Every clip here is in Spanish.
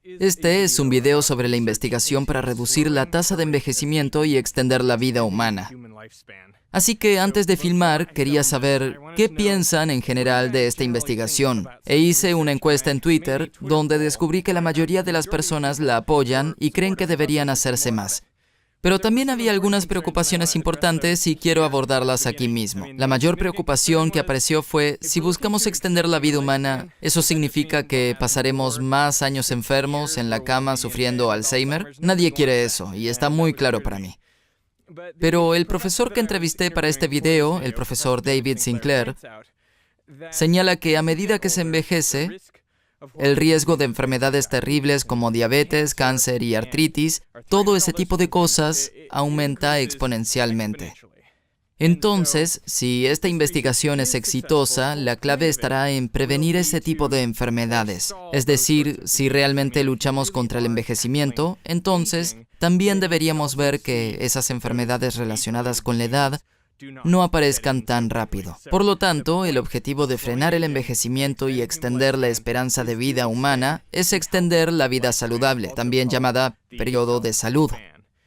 Este es un video sobre la investigación para reducir la tasa de envejecimiento y extender la vida humana. Así que antes de filmar, quería saber qué piensan en general de esta investigación. E hice una encuesta en Twitter, donde descubrí que la mayoría de las personas la apoyan y creen que deberían hacerse más. Pero también había algunas preocupaciones importantes y quiero abordarlas aquí mismo. La mayor preocupación que apareció fue, si buscamos extender la vida humana, ¿eso significa que pasaremos más años enfermos en la cama sufriendo Alzheimer? Nadie quiere eso, y está muy claro para mí. Pero el profesor que entrevisté para este video, el profesor David Sinclair, señala que a medida que se envejece, el riesgo de enfermedades terribles como diabetes, cáncer y artritis, todo ese tipo de cosas aumenta exponencialmente. Entonces, si esta investigación es exitosa, la clave estará en prevenir ese tipo de enfermedades. Es decir, si realmente luchamos contra el envejecimiento, entonces también deberíamos ver que esas enfermedades relacionadas con la edad no aparezcan tan rápido. Por lo tanto, el objetivo de frenar el envejecimiento y extender la esperanza de vida humana es extender la vida saludable, también llamada periodo de salud.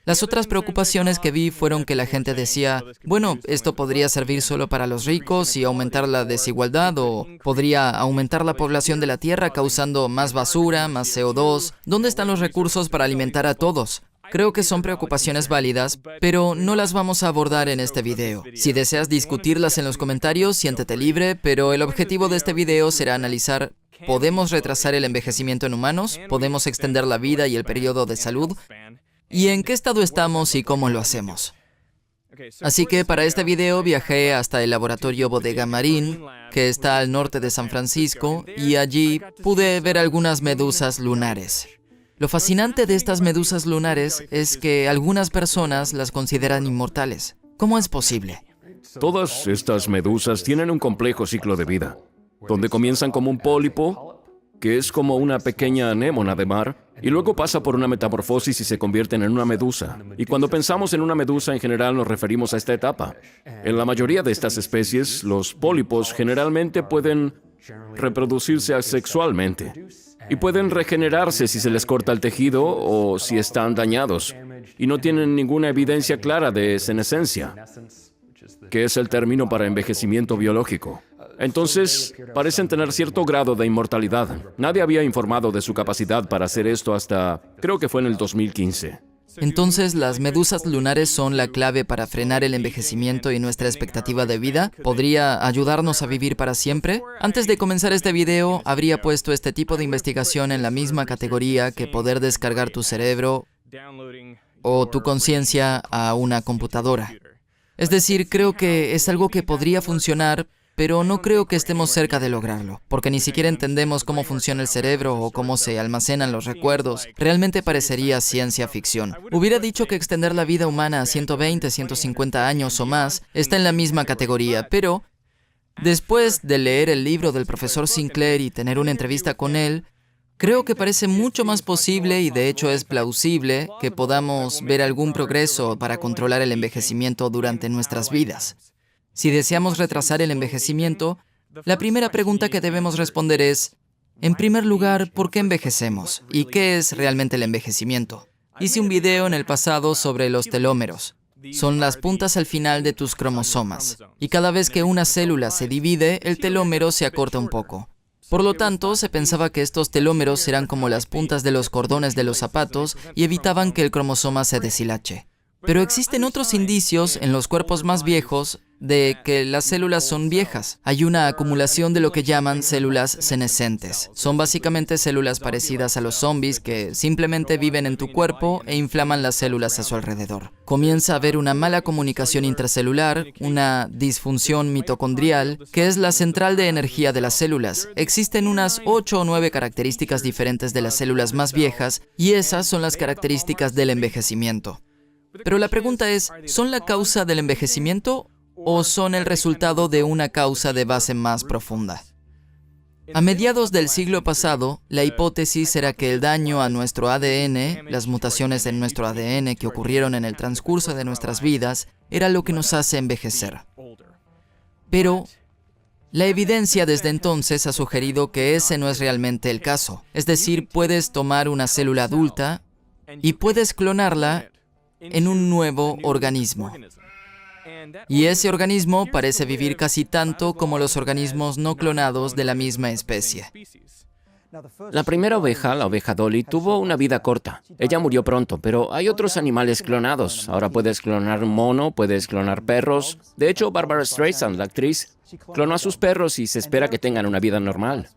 Las otras preocupaciones que vi fueron que la gente decía, bueno, esto podría servir solo para los ricos y aumentar la desigualdad, o podría aumentar la población de la Tierra causando más basura, más CO2. ¿Dónde están los recursos para alimentar a todos? Creo que son preocupaciones válidas, pero no las vamos a abordar en este video. Si deseas discutirlas en los comentarios, siéntete libre, pero el objetivo de este video será analizar, ¿podemos retrasar el envejecimiento en humanos? ¿Podemos extender la vida y el periodo de salud? ¿Y en qué estado estamos y cómo lo hacemos? Así que para este video viajé hasta el laboratorio Bodega Marín, que está al norte de San Francisco, y allí pude ver algunas medusas lunares. Lo fascinante de estas medusas lunares es que algunas personas las consideran inmortales. ¿Cómo es posible? Todas estas medusas tienen un complejo ciclo de vida, donde comienzan como un pólipo, que es como una pequeña anémona de mar, y luego pasa por una metamorfosis y se convierten en una medusa. Y cuando pensamos en una medusa, en general nos referimos a esta etapa. En la mayoría de estas especies, los pólipos generalmente pueden reproducirse asexualmente. Y pueden regenerarse si se les corta el tejido o si están dañados. Y no tienen ninguna evidencia clara de senescencia, que es el término para envejecimiento biológico. Entonces, parecen tener cierto grado de inmortalidad. Nadie había informado de su capacidad para hacer esto hasta, creo que fue en el 2015. Entonces, ¿las medusas lunares son la clave para frenar el envejecimiento y nuestra expectativa de vida? ¿Podría ayudarnos a vivir para siempre? Antes de comenzar este video, habría puesto este tipo de investigación en la misma categoría que poder descargar tu cerebro o tu conciencia a una computadora. Es decir, creo que es algo que podría funcionar, pero no creo que estemos cerca de lograrlo, porque ni siquiera entendemos cómo funciona el cerebro o cómo se almacenan los recuerdos. Realmente parecería ciencia ficción. Hubiera dicho que extender la vida humana a 120, 150 años o más está en la misma categoría, pero después de leer el libro del profesor Sinclair y tener una entrevista con él, creo que parece mucho más posible y de hecho es plausible que podamos ver algún progreso para controlar el envejecimiento durante nuestras vidas. Si deseamos retrasar el envejecimiento, la primera pregunta que debemos responder es, en primer lugar, ¿por qué envejecemos? ¿Y qué es realmente el envejecimiento? Hice un video en el pasado sobre los telómeros. Son las puntas al final de tus cromosomas. Y cada vez que una célula se divide, el telómero se acorta un poco. Por lo tanto, se pensaba que estos telómeros eran como las puntas de los cordones de los zapatos y evitaban que el cromosoma se deshilache. Pero existen otros indicios en los cuerpos más viejos de que las células son viejas. Hay una acumulación de lo que llaman células senescentes. Son básicamente células parecidas a los zombies que simplemente viven en tu cuerpo e inflaman las células a su alrededor. Comienza a haber una mala comunicación intracelular, una disfunción mitocondrial, que es la central de energía de las células. Existen unas 8 o 9 características diferentes de las células más viejas y esas son las características del envejecimiento. Pero la pregunta es, ¿son la causa del envejecimiento o son el resultado de una causa de base más profunda? A mediados del siglo pasado, la hipótesis era que el daño a nuestro ADN, las mutaciones en nuestro ADN que ocurrieron en el transcurso de nuestras vidas, era lo que nos hace envejecer. Pero La evidencia desde entonces ha sugerido que ese no es realmente el caso. Es decir, puedes tomar una célula adulta y puedes clonarla en un nuevo organismo. Y ese organismo parece vivir casi tanto como los organismos no clonados de la misma especie. La primera oveja, la oveja Dolly, tuvo una vida corta. Ella murió pronto, pero hay otros animales clonados. Ahora puedes clonar un mono, puedes clonar perros. De hecho, Barbara Streisand, la actriz, clonó a sus perros y se espera que tengan una vida normal.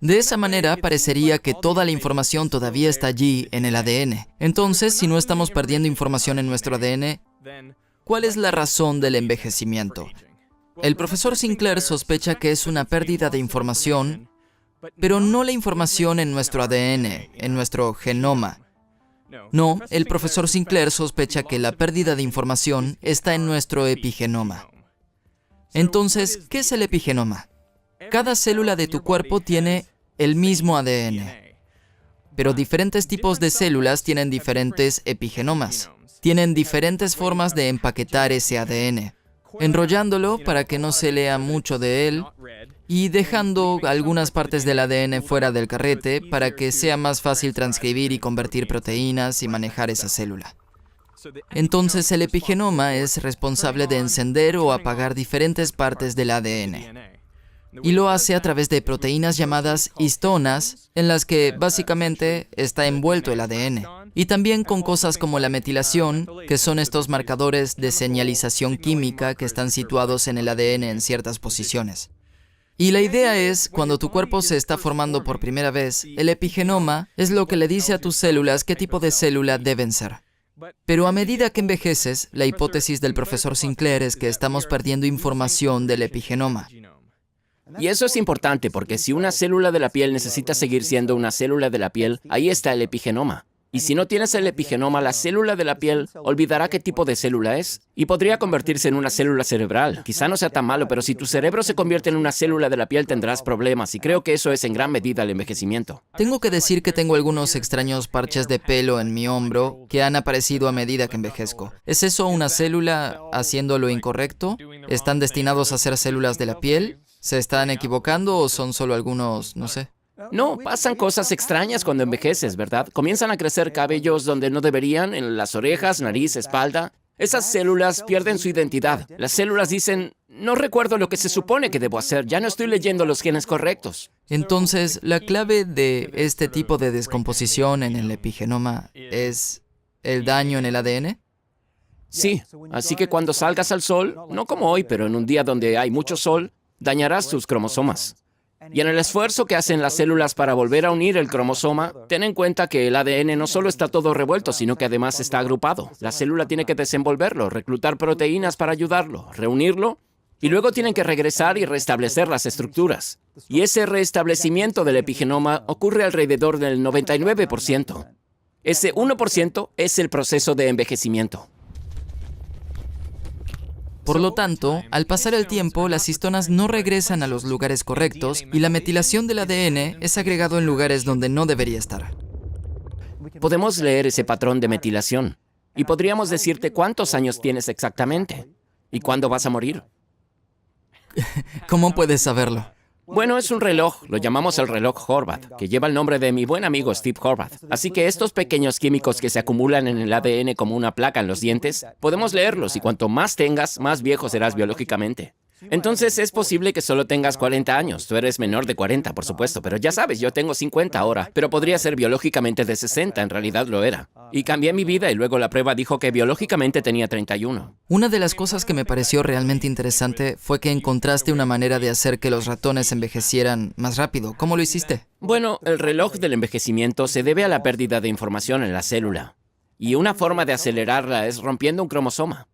De esa manera, parecería que toda la información todavía está allí en el ADN. Entonces, si no estamos perdiendo información en nuestro ADN, ¿cuál es la razón del envejecimiento? El profesor Sinclair sospecha que es una pérdida de información, pero no la información en nuestro ADN, en nuestro genoma. No, el profesor Sinclair sospecha que la pérdida de información está en nuestro epigenoma. Entonces, ¿qué es el epigenoma? Cada célula de tu cuerpo tiene el mismo ADN, pero diferentes tipos de células tienen diferentes epigenomas. Tienen diferentes formas de empaquetar ese ADN, enrollándolo para que no se lea mucho de él y dejando algunas partes del ADN fuera del carrete para que sea más fácil transcribir y convertir proteínas y manejar esa célula. Entonces el epigenoma es responsable de encender o apagar diferentes partes del ADN. Y lo hace a través de proteínas llamadas histonas, en las que básicamente está envuelto el ADN. Y también con cosas como la metilación, que son estos marcadores de señalización química que están situados en el ADN en ciertas posiciones. Y la idea es, cuando tu cuerpo se está formando por primera vez, el epigenoma es lo que le dice a tus células qué tipo de célula deben ser. Pero a medida que envejeces, la hipótesis del profesor Sinclair es que estamos perdiendo información del epigenoma. Y eso es importante porque si una célula de la piel necesita seguir siendo una célula de la piel, ahí está el epigenoma. Y si no tienes el epigenoma, la célula de la piel olvidará qué tipo de célula es y podría convertirse en una célula cerebral. Quizá no sea tan malo, pero si tu cerebro se convierte en una célula de la piel tendrás problemas y creo que eso es en gran medida el envejecimiento. Tengo que decir que tengo algunos extraños parches de pelo en mi hombro que han aparecido a medida que envejezco. ¿Es eso una célula haciendo lo incorrecto? ¿Están destinados a ser células de la piel? ¿Se están equivocando o son solo algunos, no sé? No, pasan cosas extrañas cuando envejeces, ¿verdad? Comienzan a crecer cabellos donde no deberían, en las orejas, nariz, espalda. Esas células pierden su identidad. Las células dicen, no recuerdo lo que se supone que debo hacer, ya no estoy leyendo los genes correctos. Entonces, la clave de este tipo de descomposición en el epigenoma es el daño en el ADN. Sí, así que cuando salgas al sol, no como hoy, pero en un día donde hay mucho sol, dañarás tus cromosomas. Y en el esfuerzo que hacen las células para volver a unir el cromosoma, ten en cuenta que el ADN no solo está todo revuelto, sino que además está agrupado. La célula tiene que desenvolverlo, reclutar proteínas para ayudarlo, reunirlo, y luego tienen que regresar y restablecer las estructuras. Y ese restablecimiento del epigenoma ocurre alrededor del 99%. Ese 1% es el proceso de envejecimiento. Por lo tanto, al pasar el tiempo, las histonas no regresan a los lugares correctos y la metilación del ADN es agregado en lugares donde no debería estar. Podemos leer ese patrón de metilación y podríamos decirte cuántos años tienes exactamente y cuándo vas a morir. ¿Cómo puedes saberlo? Bueno, es un reloj, lo llamamos el reloj Horvath, que lleva el nombre de mi buen amigo Steve Horvath. Así que estos pequeños químicos que se acumulan en el ADN como una placa en los dientes, podemos leerlos y cuanto más tengas, más viejo serás biológicamente. Entonces es posible que solo tengas 40 años. Tú eres menor de 40, por supuesto, pero ya sabes, yo tengo 50 ahora, pero podría ser biológicamente de 60, en realidad lo era. Y cambié mi vida y luego la prueba dijo que biológicamente tenía 31. Una de las cosas que me pareció realmente interesante fue que encontraste una manera de hacer que los ratones envejecieran más rápido. ¿Cómo lo hiciste? Bueno, el reloj del envejecimiento se debe a la pérdida de información en la célula. Y una forma de acelerarla es rompiendo un cromosoma.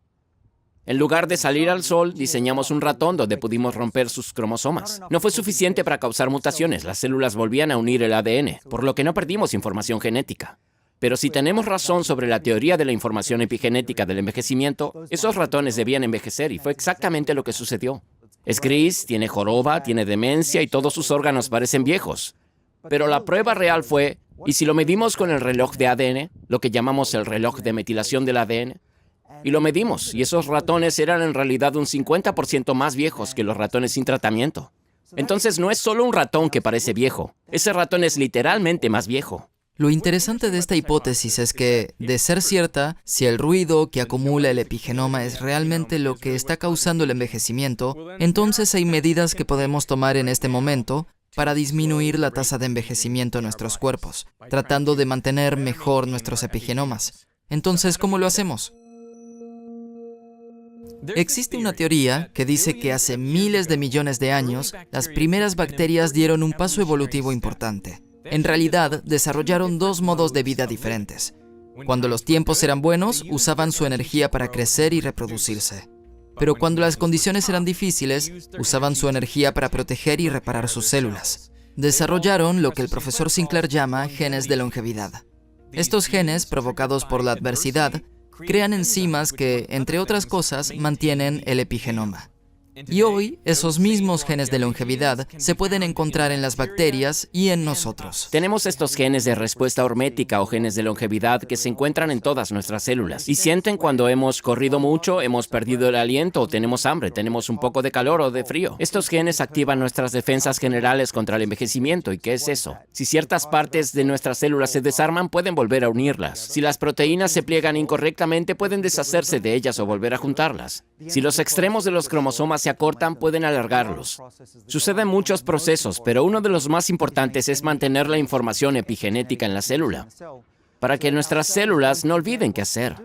En lugar de salir al sol, diseñamos un ratón donde pudimos romper sus cromosomas. No fue suficiente para causar mutaciones, las células volvían a unir el ADN, por lo que no perdimos información genética. Pero si tenemos razón sobre la teoría de la información epigenética del envejecimiento, esos ratones debían envejecer y fue exactamente lo que sucedió. Es gris, tiene joroba, tiene demencia y todos sus órganos parecen viejos. Pero la prueba real fue, y si lo medimos con el reloj de ADN, lo que llamamos el reloj de metilación del ADN, Y lo medimos, y esos ratones eran en realidad un 50% más viejos que los ratones sin tratamiento. Entonces no es solo un ratón que parece viejo, ese ratón es literalmente más viejo. Lo interesante de esta hipótesis es que, de ser cierta, si el ruido que acumula el epigenoma es realmente lo que está causando el envejecimiento, entonces hay medidas que podemos tomar en este momento para disminuir la tasa de envejecimiento en nuestros cuerpos, tratando de mantener mejor nuestros epigenomas. Entonces, ¿cómo lo hacemos? Existe una teoría que dice que hace miles de millones de años, las primeras bacterias dieron un paso evolutivo importante. En realidad, desarrollaron dos modos de vida diferentes. Cuando los tiempos eran buenos, usaban su energía para crecer y reproducirse. Pero cuando las condiciones eran difíciles, usaban su energía para proteger y reparar sus células. Desarrollaron lo que el profesor Sinclair llama genes de longevidad. Estos genes, provocados por la adversidad, crean enzimas que, entre otras cosas, mantienen el epigenoma. Y hoy, esos mismos genes de longevidad se pueden encontrar en las bacterias y en nosotros. Tenemos estos genes de respuesta hormética o genes de longevidad que se encuentran en todas nuestras células y sienten cuando hemos corrido mucho, hemos perdido el aliento o tenemos hambre, tenemos un poco de calor o de frío. Estos genes activan nuestras defensas generales contra el envejecimiento. ¿Y qué es eso? Si ciertas partes de nuestras células se desarman, pueden volver a unirlas. Si las proteínas se pliegan incorrectamente, pueden deshacerse de ellas o volver a juntarlas. Si los extremos de los cromosomas se acortan, pueden alargarlos. Suceden muchos procesos, pero uno de los más importantes es mantener la información epigenética en la célula, para que nuestras células no olviden qué hacer.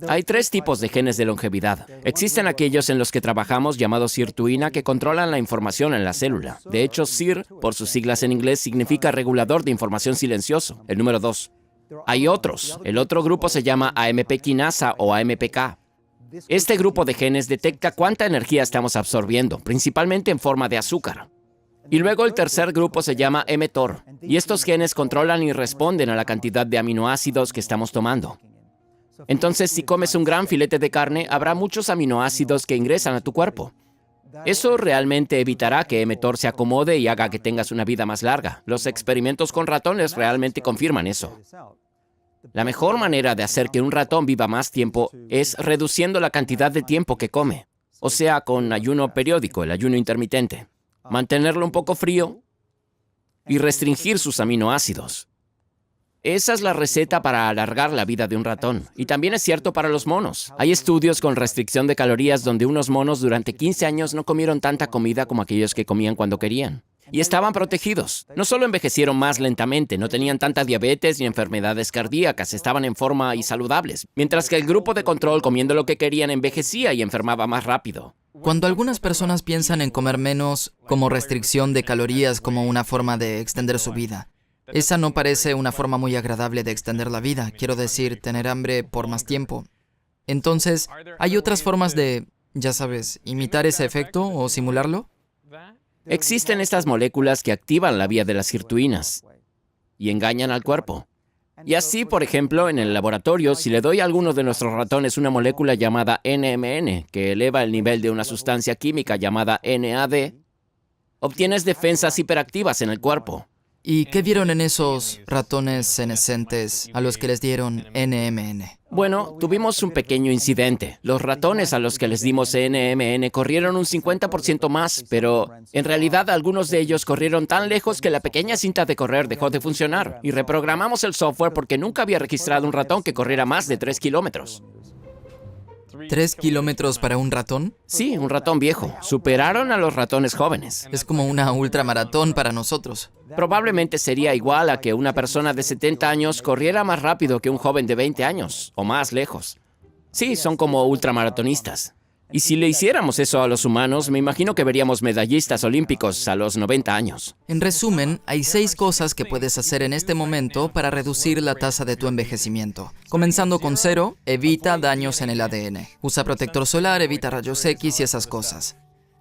Hay tres tipos de genes de longevidad. Existen aquellos en los que trabajamos llamados sirtuina que controlan la información en la célula. De hecho, SIR, por sus siglas en inglés, significa regulador de información silencioso, el número 2. Hay otros. El otro grupo se llama AMP quinasa o AMPK. Este grupo de genes detecta cuánta energía estamos absorbiendo, principalmente en forma de azúcar. Y luego el tercer grupo se llama mTOR, y estos genes controlan y responden a la cantidad de aminoácidos que estamos tomando. Entonces, si comes un gran filete de carne, habrá muchos aminoácidos que ingresan a tu cuerpo. Eso realmente evitará que mTOR se acomode y haga que tengas una vida más larga. Los experimentos con ratones realmente confirman eso. La mejor manera de hacer que un ratón viva más tiempo es reduciendo la cantidad de tiempo que come, o sea, con ayuno periódico, el ayuno intermitente. Mantenerlo un poco frío y restringir sus aminoácidos. Esa es la receta para alargar la vida de un ratón. Y también es cierto para los monos. Hay estudios con restricción de calorías donde unos monos durante 15 años no comieron tanta comida como aquellos que comían cuando querían. Y estaban protegidos. No solo envejecieron más lentamente, no tenían tanta diabetes ni enfermedades cardíacas, estaban en forma y saludables. Mientras que el grupo de control, comiendo lo que querían, envejecía y enfermaba más rápido. Cuando algunas personas piensan en comer menos como restricción de calorías como una forma de extender su vida, esa no parece una forma muy agradable de extender la vida, quiero decir, tener hambre por más tiempo. Entonces, ¿hay otras formas de, ya sabes, imitar ese efecto o simularlo? Existen estas moléculas que activan la vía de las sirtuinas y engañan al cuerpo. Y así, por ejemplo, en el laboratorio, si le doy a alguno de nuestros ratones una molécula llamada NMN, que eleva el nivel de una sustancia química llamada NAD, obtienes defensas hiperactivas en el cuerpo. ¿Y qué vieron en esos ratones senescentes a los que les dieron NMN? Bueno, tuvimos un pequeño incidente. Los ratones a los que les dimos NMN corrieron un 50% más, pero en realidad algunos de ellos corrieron tan lejos que la pequeña cinta de correr dejó de funcionar. Y reprogramamos el software porque nunca había registrado un ratón que corriera más de 3 kilómetros. ¿3 kilómetros para un ratón? Sí, un ratón viejo. Superaron a los ratones jóvenes. Es como una ultramaratón para nosotros. Probablemente sería igual a que una persona de 70 años corriera más rápido que un joven de 20 años, o más lejos. Sí, son como ultramaratonistas. Y si le hiciéramos eso a los humanos, me imagino que veríamos medallistas olímpicos a los 90 años. En resumen, hay 6 cosas que puedes hacer en este momento para reducir la tasa de tu envejecimiento. Comenzando con 0, evita daños en el ADN. Usa protector solar, evita rayos X y esas cosas.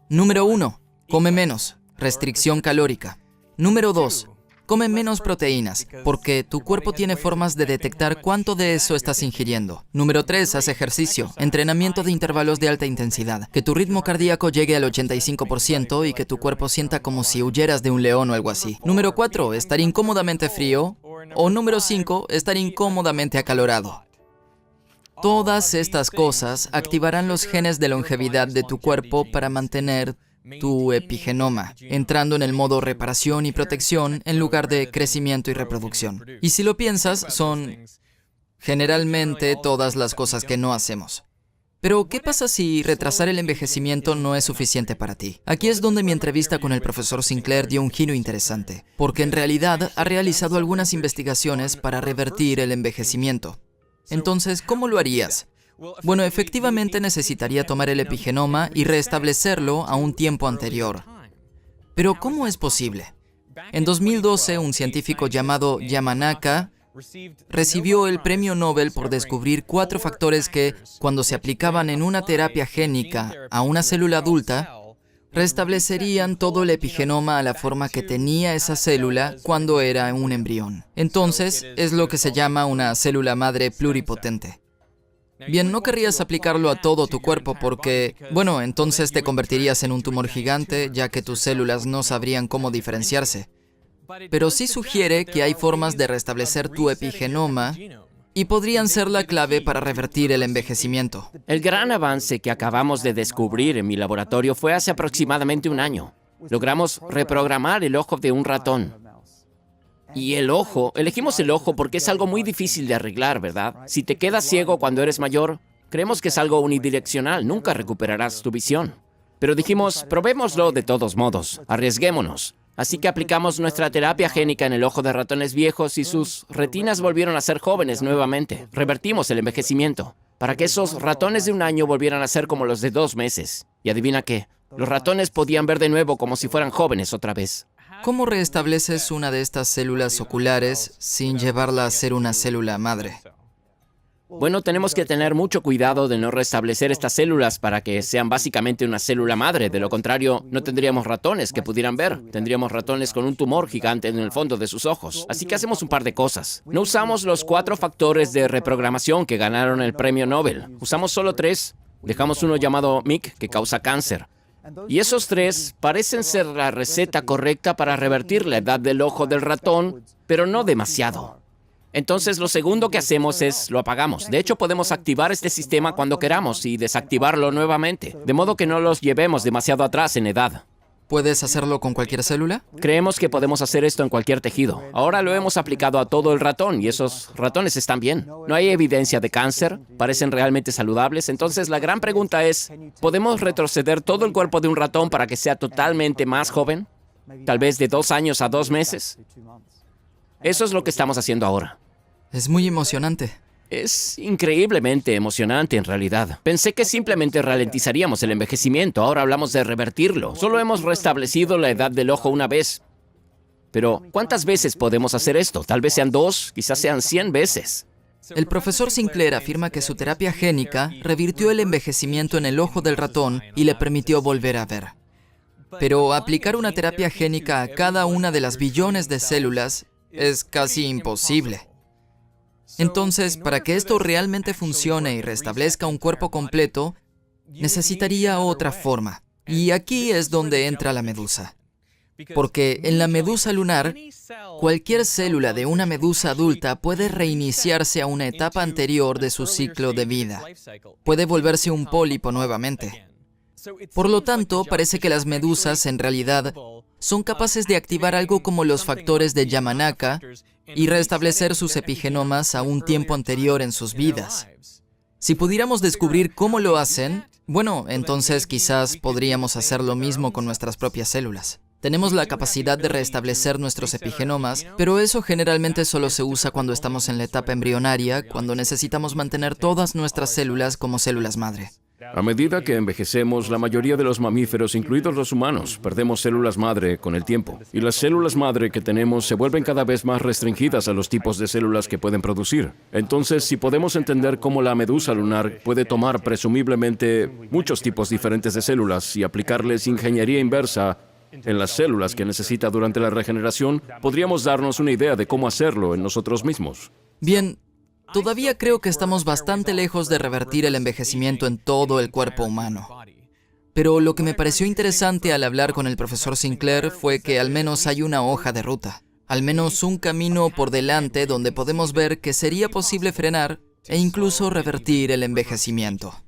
Número 1, come menos. Restricción calórica. Número 2, come menos proteínas, porque tu cuerpo tiene formas de detectar cuánto de eso estás ingiriendo. Número 3, haz ejercicio, entrenamiento de intervalos de alta intensidad, que tu ritmo cardíaco llegue al 85% y que tu cuerpo sienta como si huyeras de un león o algo así. Número 4, estar incómodamente frío. O número 5, estar incómodamente acalorado. Todas estas cosas activarán los genes de longevidad de tu cuerpo para mantener tu epigenoma, entrando en el modo reparación y protección en lugar de crecimiento y reproducción. Y si lo piensas, son generalmente todas las cosas que no hacemos. Pero, ¿qué pasa si retrasar el envejecimiento no es suficiente para ti? Aquí es donde mi entrevista con el profesor Sinclair dio un giro interesante, porque en realidad ha realizado algunas investigaciones para revertir el envejecimiento. Entonces, ¿cómo lo harías? Bueno, efectivamente necesitaría tomar el epigenoma y restablecerlo a un tiempo anterior. Pero, ¿cómo es posible? En 2012, un científico llamado Yamanaka recibió el premio Nobel por descubrir 4 factores que, cuando se aplicaban en una terapia génica a una célula adulta, restablecerían todo el epigenoma a la forma que tenía esa célula cuando era un embrión. Entonces, es lo que se llama una célula madre pluripotente. Bien, no querrías aplicarlo a todo tu cuerpo porque, bueno, entonces te convertirías en un tumor gigante, ya que tus células no sabrían cómo diferenciarse. Pero sí sugiere que hay formas de restablecer tu epigenoma y podrían ser la clave para revertir el envejecimiento. El gran avance que acabamos de descubrir en mi laboratorio fue hace aproximadamente un año. Logramos reprogramar el ojo de un ratón. Y el ojo, elegimos el ojo porque es algo muy difícil de arreglar, ¿verdad? Si te quedas ciego cuando eres mayor, creemos que es algo unidireccional, nunca recuperarás tu visión. Pero dijimos, probémoslo de todos modos, arriesguémonos. Así que aplicamos nuestra terapia génica en el ojo de ratones viejos y sus retinas volvieron a ser jóvenes nuevamente. Revertimos el envejecimiento para que esos ratones de un año volvieran a ser como los de 2 meses. Y adivina qué, los ratones podían ver de nuevo como si fueran jóvenes otra vez. ¿Cómo restableces una de estas células oculares sin llevarla a ser una célula madre? Bueno, tenemos que tener mucho cuidado de no restablecer estas células para que sean básicamente una célula madre. De lo contrario, no tendríamos ratones que pudieran ver. Tendríamos ratones con un tumor gigante en el fondo de sus ojos. Así que hacemos un par de cosas. No usamos los 4 factores de reprogramación que ganaron el premio Nobel. Usamos solo 3. Dejamos uno llamado MYC, que causa cáncer. Y esos 3 parecen ser la receta correcta para revertir la edad del ojo del ratón, pero no demasiado. Entonces, lo segundo que hacemos es lo apagamos. De hecho, podemos activar este sistema cuando queramos y desactivarlo nuevamente, de modo que no los llevemos demasiado atrás en edad. ¿Puedes hacerlo con cualquier célula? Creemos que podemos hacer esto en cualquier tejido. Ahora lo hemos aplicado a todo el ratón y esos ratones están bien. No hay evidencia de cáncer, parecen realmente saludables. Entonces, la gran pregunta es, ¿podemos retroceder todo el cuerpo de un ratón para que sea totalmente más joven? Tal vez de 2 años a 2 meses. Eso es lo que estamos haciendo ahora. Es muy emocionante. Es increíblemente emocionante en realidad. Pensé que simplemente ralentizaríamos el envejecimiento, ahora hablamos de revertirlo. Solo hemos restablecido la edad del ojo una vez. Pero, ¿cuántas veces podemos hacer esto? Tal vez sean 2, quizás sean 100 veces. El profesor Sinclair afirma que su terapia génica revirtió el envejecimiento en el ojo del ratón y le permitió volver a ver. Pero aplicar una terapia génica a cada una de las billones de células es casi imposible. Entonces, para que esto realmente funcione y restablezca un cuerpo completo, necesitaría otra forma. Y aquí es donde entra la medusa. Porque en la medusa lunar, cualquier célula de una medusa adulta puede reiniciarse a una etapa anterior de su ciclo de vida. Puede volverse un pólipo nuevamente. Por lo tanto, parece que las medusas, en realidad, son capaces de activar algo como los factores de Yamanaka y restablecer sus epigenomas a un tiempo anterior en sus vidas. Si pudiéramos descubrir cómo lo hacen, bueno, entonces quizás podríamos hacer lo mismo con nuestras propias células. Tenemos la capacidad de restablecer nuestros epigenomas, pero eso generalmente solo se usa cuando estamos en la etapa embrionaria, cuando necesitamos mantener todas nuestras células como células madre. A medida que envejecemos, la mayoría de los mamíferos, incluidos los humanos, perdemos células madre con el tiempo. Y las células madre que tenemos se vuelven cada vez más restringidas a los tipos de células que pueden producir. Entonces, si podemos entender cómo la medusa lunar puede tomar presumiblemente muchos tipos diferentes de células y aplicarles ingeniería inversa en las células que necesita durante la regeneración, podríamos darnos una idea de cómo hacerlo en nosotros mismos. Bien. Todavía creo que estamos bastante lejos de revertir el envejecimiento en todo el cuerpo humano. Pero lo que me pareció interesante al hablar con el profesor Sinclair fue que al menos hay una hoja de ruta. Al menos un camino por delante donde podemos ver que sería posible frenar e incluso revertir el envejecimiento.